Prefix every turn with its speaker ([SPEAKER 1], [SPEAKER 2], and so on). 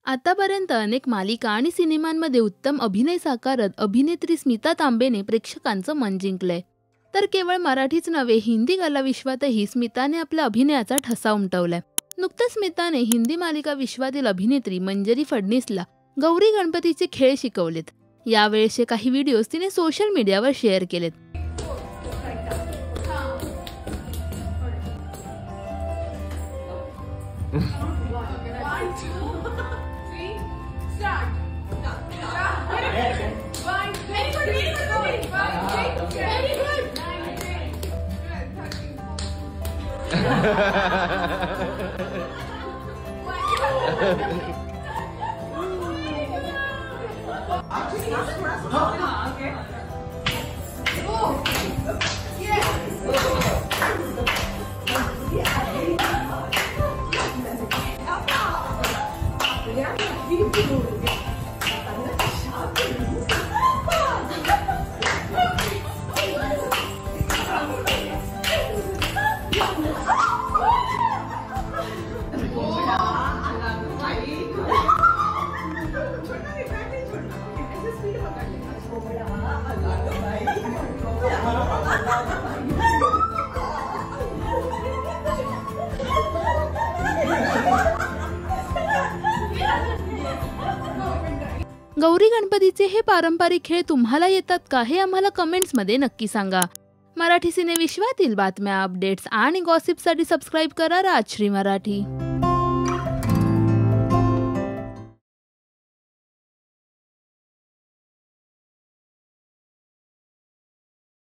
[SPEAKER 1] आतापर्यंत अनेक मालिका आणि सिनेमांमध्ये उत्तम अभिनय साकारत अभिनेत्री स्मिता तांबेने प्रेक्षकांचं मन जिंकलंय. तर केवळ मराठीच नव्हे, हिंदी कलाविश्वातही स्मिताने आपल्या अभिनयाचा ठसा उमटवलाय. नुकतंच स्मिताने हिंदी मालिका विश्वातील अभिनेत्री मंजरी फडणीसला गौरी गणपतीचे खेळ शिकवलेत. यावेळेचे काही व्हिडिओज तिने सोशल मीडियावर शेअर केलेत. गौरी गणपतीचे हे पारंपरिक खेळ तुम्हाला येतात का, हे आम्हाला कमेंट्समध्ये नक्की सांगा. मराठी सिने विश्वातील बातम्या, अपडेट्स आणि गॉसिपसाठी सबस्क्राईब करा राजश्री मराठी.